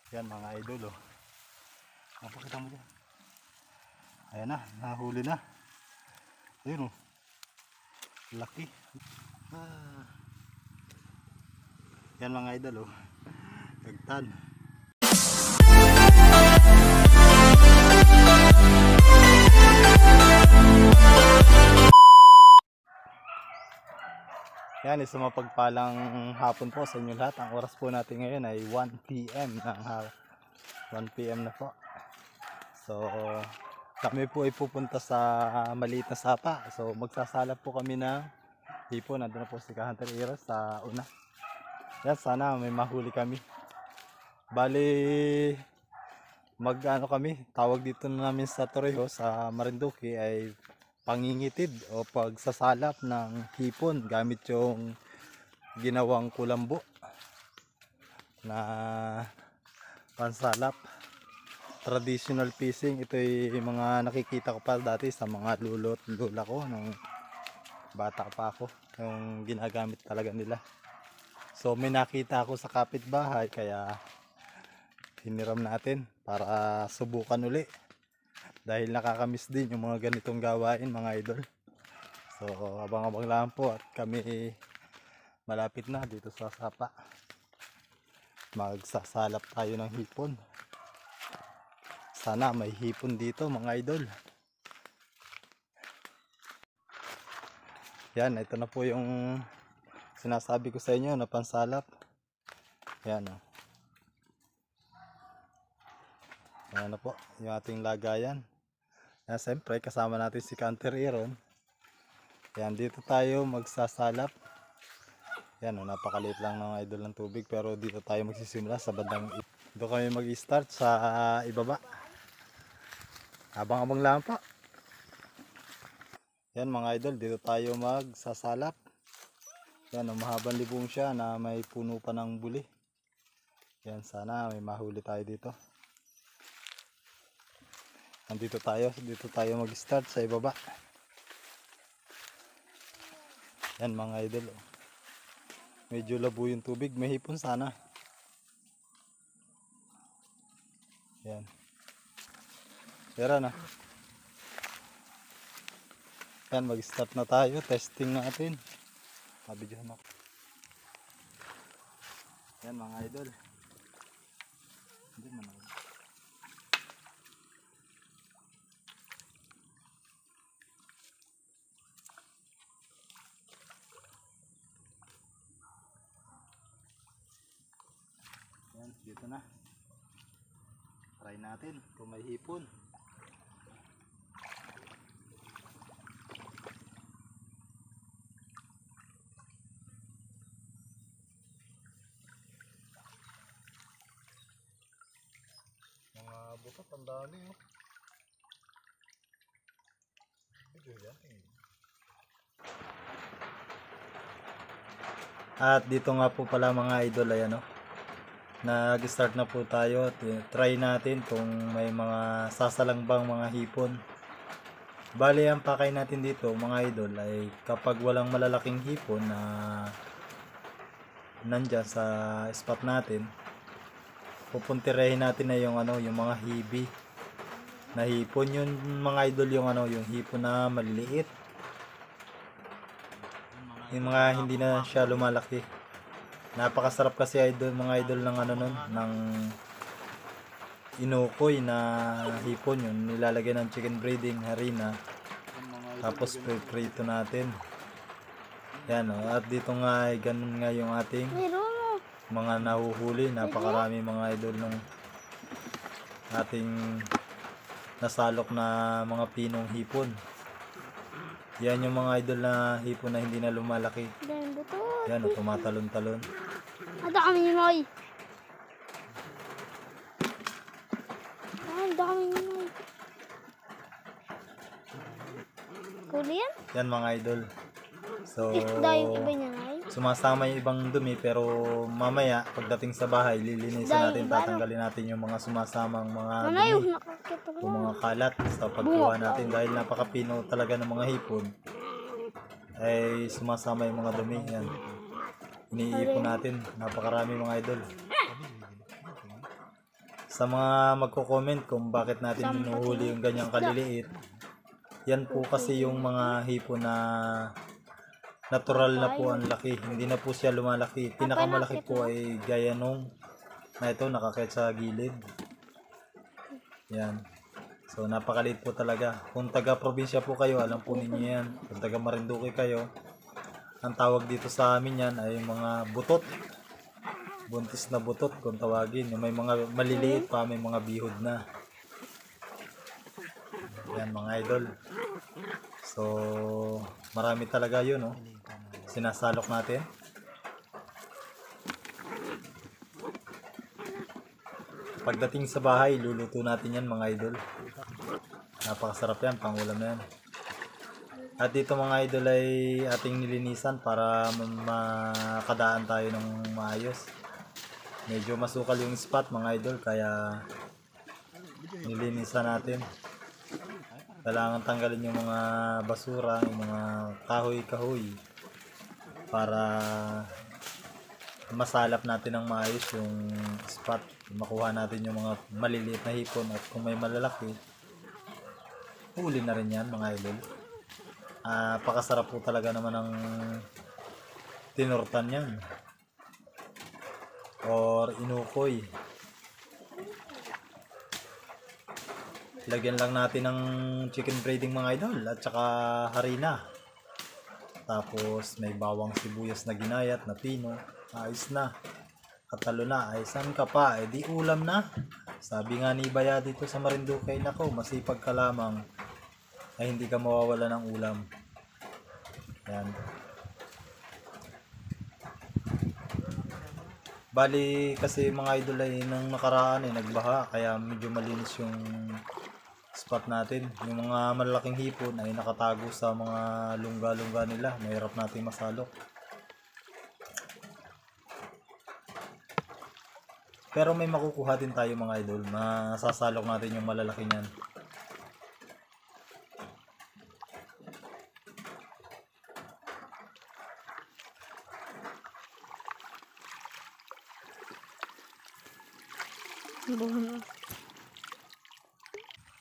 Yan mga idol oh. Napakita mo dyan. Ayan na, nahuli na. Ayun oh. Laki. Yan mga idol oh. Tagtan. Yan, isang mapagpalang hapon po sa inyo lahat. Ang oras po natin ngayon ay 1 PM ng 1 PM na po. So, kami po ay pupunta sa maliit na sapa. So, magsasalap po kami ng hipon. Nandun na po si Hunter Eros sa una. Yan, sana may mahuli kami. Bali, mag-ano kami, tawag dito namin sa Torrejo, sa Marinduque ay pangingitid o pagsasalap ng hipon gamit yung ginawang kulambo na pansalap. Traditional fishing. Ito yung mga nakikita ko pa dati sa mga lulot lula ko nung bata pa ako, yung ginagamit talaga nila. So may nakita ako sa kapitbahay kaya hiniram natin para subukan uli. Dahil nakakamiss din yung mga ganitong gawain mga idol. So abang-abang lang po at kami malapit na dito sa sapa. Magsasalap tayo ng hipon. Sana may hipon dito mga idol. Yan, ito na po yung sinasabi ko sa inyo na pansalap. Yan o. Yan na po yung ating lagayan. Yan, siyempre kasama natin si Hunter Eros. Yan, dito tayo magsasalap. Yan o, napakaliit lang ng idol ng tubig, pero dito tayo magsisimula sa bandang dito kami mag-start sa ibaba. Abang-abang lang po. Yan mga idol, dito tayo magsasalap. Yan, mahabang libong siya na may puno pa ng buli. Yan, sana may mahuli tayo dito. Dito tayo mag-start sa ibaba. Yan mga idol oh. Medyo labo yung tubig, may hipon sana. Yan. Tara na. Yan, mag-start na tayo, testing natin. Mabidyohan ako. Yan mga idol. Hindi man ako. Yan, dito na. Try natin kung may hipon. Mga bukat ang dami oh. At dito nga po pala mga idol, ayan oh. Nag-start na po tayo. Try natin kung may mga sasalangbang mga hipon. Bali ang pakay natin dito mga idol ay kapag walang malalaking hipon na nandyan sa spot natin, pupuntirehin natin na yung ano, yung mga hibi na hipon. Yun mga idol, yung ano, yung hipon na maliliit, yung mga hindi na siya lumalaki. Napakasarap kasi idol, mga idol, ng ano nun, ng inukoy na hipon. Yun nilalagay ng chicken breeding harina, tapos prito natin. Yan o. At dito nga ay ganun nga yung ating mga nahuhuli. Napakarami mga idol ng ating nasalok na mga pinong hipon. Yan yung mga idol na hipon na hindi na lumalaki. Yan o, tumatalon-talon. Ada kami ni Moy. Ada kami ni Moy. Huli yan? Yan mga idol. So, Isda yung iba niya, Nay. sumasama yung ibang dumi, pero mamaya pagdating sa bahay lilinisin natin, tatanggalin natin yung mga sumasamang mga Ano yung dumi nakakita o ko? mga kalat sa pagkuha natin, dahil napakapino talaga ng mga hipon ay sumasama yung mga dumi. Yan, iniipon natin, napakarami mga idol. Sa mga magko-comment kung bakit natin hinuhuli yung ganyang kaliliit, yan po kasi yung mga hipon na natural na po ang laki. Hindi na po siya lumalaki. Pinakamalaki po ay gaya nung na ito nakakit sa gilid. Yan. So napakaliit po talaga. Kung taga probinsya po kayo, alam po ninyo yan. Kung taga Marinduque kayo, ang tawag dito sa amin yan ay mga butot. Buntis na butot kung tawagin. May mga maliliit pa, may mga bihod na. Yan mga idol. So marami talaga yun, no? Sinasalok natin. Pagdating sa bahay, luluto natin yan mga idol. Napakasarap yan, pangulam na yan. At dito mga idol ay ating nilinisan para makadaan tayo ng maayos. Medyo masukal yung spot mga idol, kaya nilinisan natin. Kailangan tanggalin yung mga basura, yung mga kahoy-kahoy para masalap natin ng maayos yung spot. Makuha natin yung mga maliliit na hipon, at kung may malalaki, huli na rin yan mga idol. Pakasarap po talaga naman ng tinurtan yan or inukoy. Lagyan lang natin ng chicken breading mga idol at saka harina. Tapos may bawang sibuyas na ginayat na pino. Ayos na. Katalo na. Ay saan ka pa? Eh di ulam na. Sabi nga ni Baya dito sa Marinduque, nako masipag ka lamang ay hindi ka mawawala ng ulam. Yan. Bali kasi mga idol ay nang nakaraan ay nagbaha, kaya medyo malinis yung spot natin. Yung mga malalaking hipon ay nakatago sa mga lungga-lungga nila. Mahirap natin masalok. Pero may makukuha din tayo mga idol. Masasalok natin yung malalaki niyan. Buwan.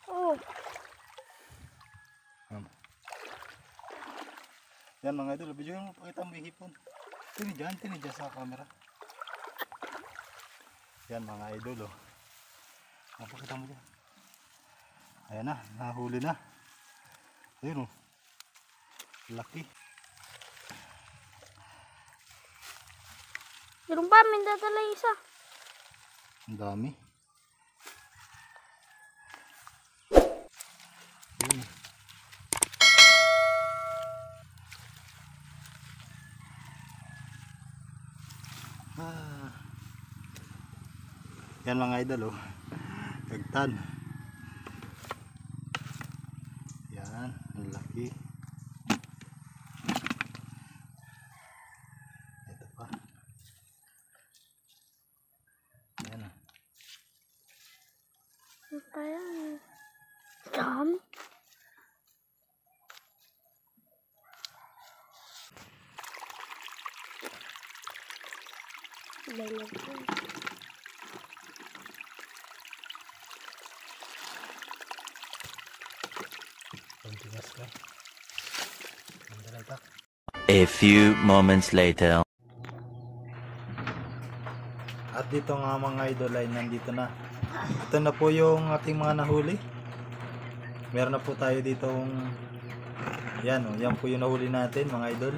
Oh. Yan mga idol, video mo, pakita mo yung hipon. Tinidyan sa camera. Yan mga idol, oh. Napakita mo dyan. Ayan na, nahuli na. Ayun, oh. Laki. Meron pa, may dadala isa. Ang dami. Ayun. Yan mga idol, oh. Tagtan. Yan, ang laki. Ito pa. Yan, ah. Kaya, dami. A few moments later. At dito nga mga idol ay nandito na. Ito na po yung ating mga nahuli. Meron na po tayo ditong yan, oh, yan po yung nahuli natin mga idol.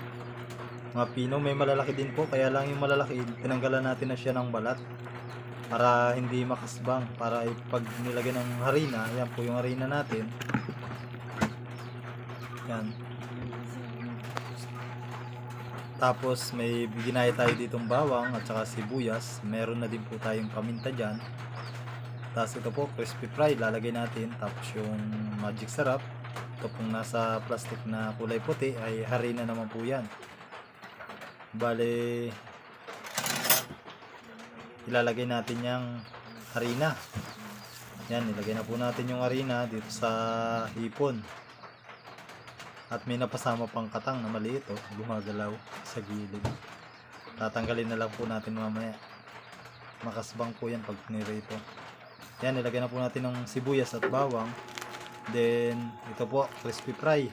Mga pino, may malalaki din po, kaya lang yung malalaki tinanggalan natin na siya ng balat para hindi makasbang, para pag nilagay ng harina, yan po yung harina natin. Yan. Tapos may ginaya tayo ditong bawang at saka sibuyas. Meron na din po tayong paminta dyan. Tapos ito po, crispy fry, lalagay natin. Tapos yung magic sarap, ito pong nasa plastic na kulay puti ay harina naman po yan. Bale, ilalagay natin yung harina. Yan, ilagay na po natin yung harina dito sa hipon. At may napasama pang katang na maliit, oh, gumagalaw sa gilid. Tatanggalin na lang po natin mamaya. Makasbang po yan pag nirito. Yan, nilagyan na po natin ng sibuyas at bawang. Then, ito po, crispy fry.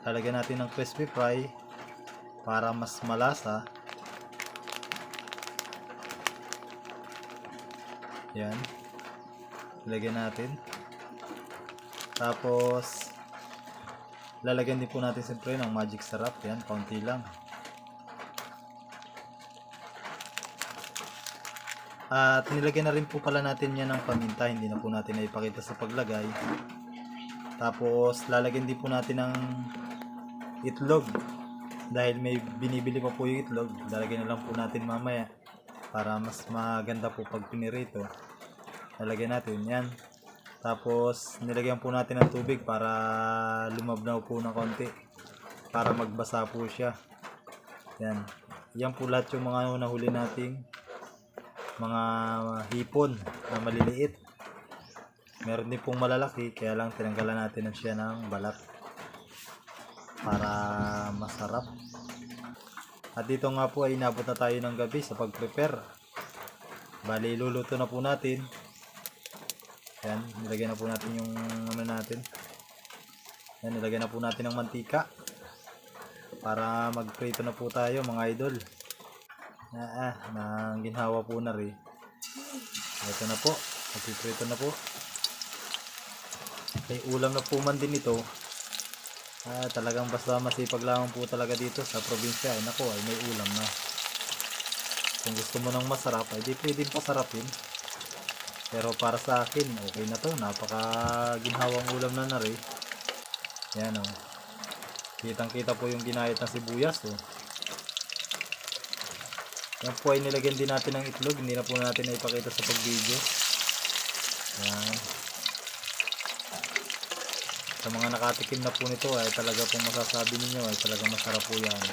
Lalagyan natin ng crispy fry para mas malasa. Yan. Ilagyan natin. Tapos, lalagyan din po natin siyempre ng magic sarap. Yan, kaunti lang. At nilagyan na rin po pala natin yan ng paminta, hindi na po natin naipakita sa paglagay. Tapos lalagyan din po natin ng itlog. Dahil may binibili pa po yung itlog, lalagyan na lang po natin mamaya para mas maganda po pag pinirito. Lalagyan natin yan. Tapos nilagyan po natin ng tubig para lumabnaw po ng konti, para magbasa po siya. Yan. Yan po lahat yung mga nahuli nating mga hipon na maliliit. Meron din pong malalaki, kaya lang tinanggalan natin siya ng balat para masarap. At dito nga po ay inabot na tayo ng gabi sa pag-prepare. Bali, luluto na po natin. Yan, nilagyan na po natin yung ano natin. Yan, nilagyan na po natin ng mantika para magprito na po tayo mga idol. Nang ginhawa po na rin. Ito na po, magpiprito na po. May ulam na po man din ito. Talagang basta masipag lamang po talaga dito sa probinsya. Ay nako, ay may ulam na. Kung gusto mo ng masarap, ay di pwedeng pasarapin. Pero para sa akin, okay na to. Napaka ginhawang ulam na rin. Yan o. Kitang kita po yung ginayat na sibuyas o. Yan po ay nilagyan din natin ng itlog. Hindi na po natin na ipakita sa pag-video. Yan. Sa mga nakatikim na po nito ay talaga pong masasabi ninyo ay talagang masarap po yan.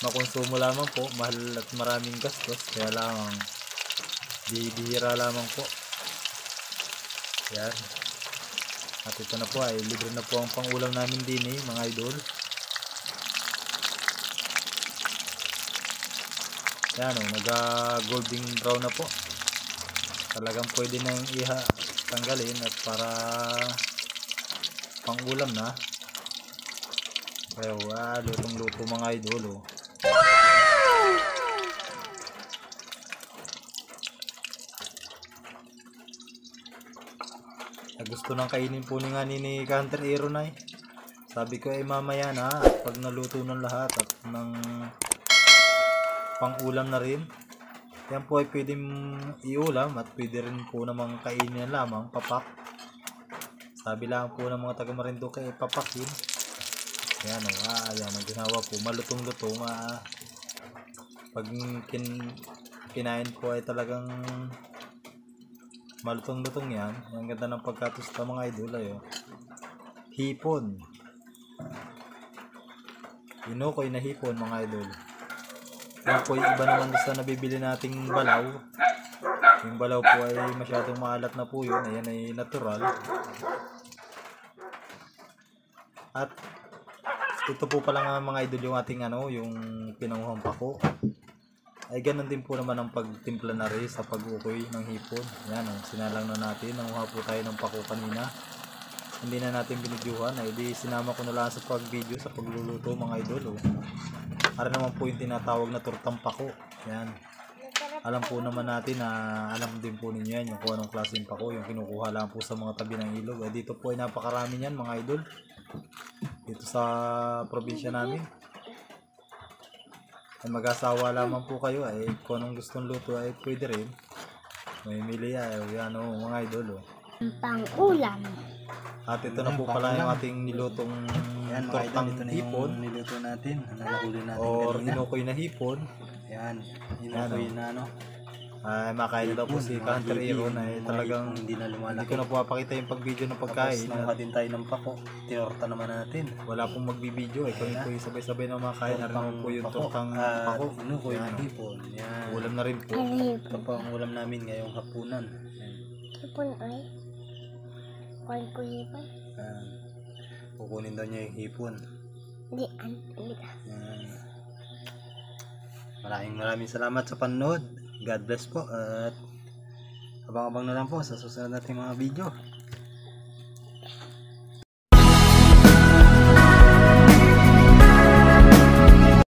Makonsumo lamang po. Mahal at maraming gastos. Kaya lang bihira lamang po. Yan. At ito na po ay libre na po ang pangulam namin din mga idol. Yan o, naga-golden brown na po. Talagang pwede nang tanggalin at para pangulam na. Kaya lutong-luto mga idol o. Gusto nang kainin po ni Hunter Hero na eh. Sabi ko ay mamaya na at pag naluto ng lahat at ng pang-ulam na rin. Yan po ay pwedeng iulam at pwede rin po namang kainin lamang, papak. Sabi lang po ng mga taga Marinduque ay papakin. Yan o, ayan ang ginawa po. Malutong-lutong. Pag kinain po ay talagang malutong-lutong yan. Ang ganda ng pagkatusta mga idol ay hipon. Inukoy na hipon mga idol. Yan po yung iba naman sa nabibili nating balaw. Yung balaw po ay masyadong maalat na po yun. Ayan ay natural. At ito po pala nga mga idol yung ating yung pinanguhang pako. Ay ganun din po naman ang pagtimpla na rin sa pag-ukoy ng hipon. Yan sinalang na natin. Nanguha po tayo ng pako kanina. Hindi na natin binidyuhan. Ay di sinama ko na lang sa pag-video sa pagluluto mga idol. Para naman po yung tinatawag na tortang pako. Yan. Alam po naman natin na alam din po ninyo yan yung kung anong klaseng pako. Yung kinukuha lang po sa mga tabi ng ilog. Ay dito po ay napakarami yan mga idol. Dito sa probinsya namin. Ay mag-asawa lamang po kayo. Ay kung anong gustong luto ay pwede rin. May mili yan mga idol. Pang-ulam. At ito na po pala yung ating nilutong tortang hipon. Niluto natin, nalahuli natin Or kanina. inukoy na hipon. Yan, inukoy na Ay makain daw po si Hunter Hero na talagang hindi na hindi lumalaki. ko na po papakita yung pag-video ng pagkain. Tapos nanguha din tayo ng pako, tinorta naman natin. Wala pong magbibideo eh. Kung po yung sabay-sabay na makain na rin po yung tortang pako. Inukoy Yan. ng hipon. Yan. Ulam na rin po. Ito po ang ulam namin ngayong hapunan. Yan. Hipon ay. Kuhan ko hipon. Kukunin daw niya yung hipon. Hindi. Yan. Maraming salamat sa panood. God bless po at abang-abang na lang po sa susunod nating mga video.